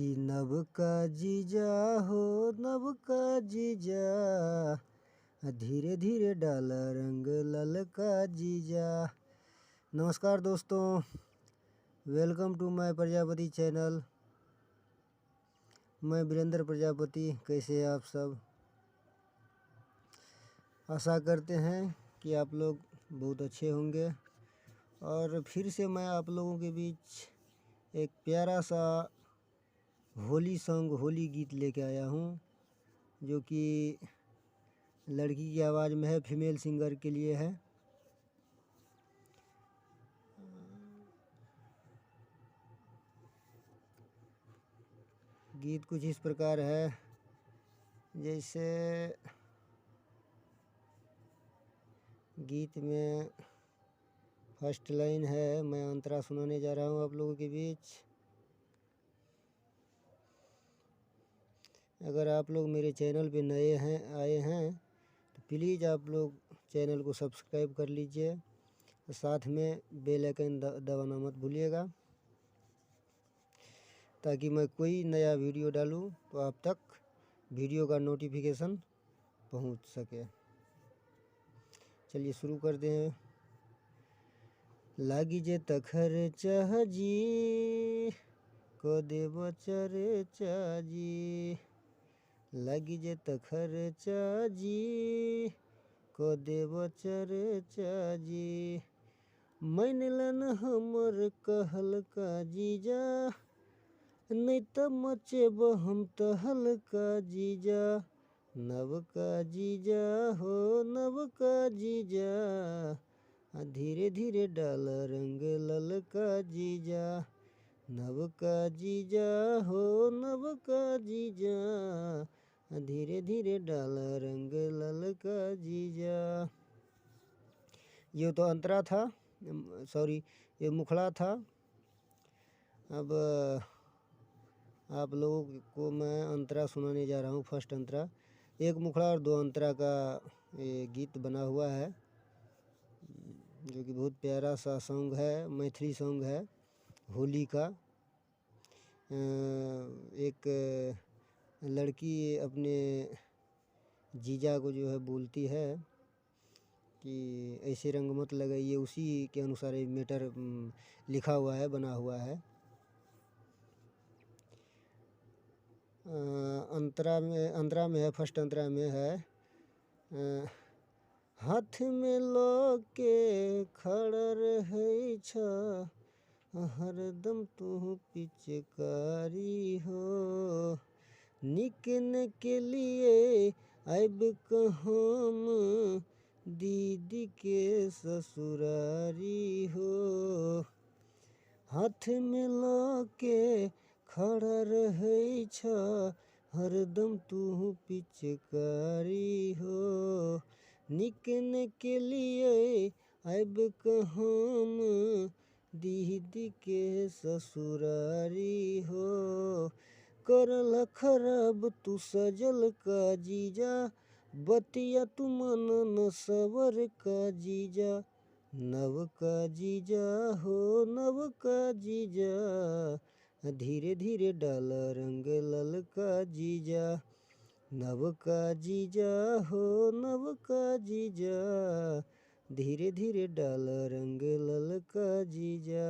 कि नव का जीजा हो नव का जीजा, धीरे धीरे डाला रंग लाल का जीजा। नमस्कार दोस्तों, welcome to my Prajapati channel. मैं वीरेंद्र प्रजापति। कैसे हैं आप सब? आशा करते हैं कि आप लोग बहुत अच्छे होंगे। और फिर से मैं आप लोगों के बीच एक प्यारा सा होली सॉन्ग, होली गीत लेके आया हूँ, जो कि लड़की की आवाज़ में है, फीमेल सिंगर के लिए है। गीत कुछ इस प्रकार है, जैसे गीत में फर्स्ट लाइन है, मैं अंतरा सुनाने जा रहा हूँ आप लोगों के बीच। अगर आप लोग मेरे चैनल पे नए आए हैं तो प्लीज़ आप लोग चैनल को सब्सक्राइब कर लीजिए, साथ में बेल आइकन दबाना मत भूलिएगा, ताकि मैं कोई नया वीडियो डालूं तो आप तक वीडियो का नोटिफिकेशन पहुंच सके। चलिए शुरू कर दें। लागी जे तखर चाहजी को देव चर्चा जी, लागी जे तखर चाजी को देव चर्चा जी, मैन लन हमर कहल का जीजा, नहीं त मचेब हम तहल का जीजा। नव का जीजा हो नव का जीजा, धीरे धीरे डाल रंग लल का जीजा। नव का जीजा हो नव का जीजा, धीरे धीरे डाल रंग लल का जीजा। ये तो अंतरा था, सॉरी ये मुखड़ा था। अब आप लोगों को मैं अंतरा सुनाने जा रहा हूँ। फर्स्ट अंतरा, एक मुखड़ा और दो अंतरा का ये गीत बना हुआ है, जो कि बहुत प्यारा सा सॉन्ग है, मैथिली सॉन्ग है होली का। एक लड़की अपने जीजा को जो है बोलती है कि ऐसे रंग मत लगाइए, उसी के अनुसार ये मैटर लिखा हुआ है, बना हुआ है। अंतरा में है, फर्स्ट अंतरा में है, हाथ में लोके खड़ा रहे छ, हरदम तू पिचकारी हो, निकने के लिए आइब कहम दीदी के ससुरारी हो। हाथ में लोके खड़ा रहे छ, हरदम तू पिचकारी हो, निकने के लिए आइब कहम दीदी के ससुरारी हो। करल खराब तू सजल का जीजा, बतिया तू मन न सवर का जीजा। नव का जीजा हो नव का जीजा, धीरे धीरे डाल रंग लल का जीजा। नव का जीजा हो नव का जीजा, धीरे धीरे डाल रंग लल का जीजा।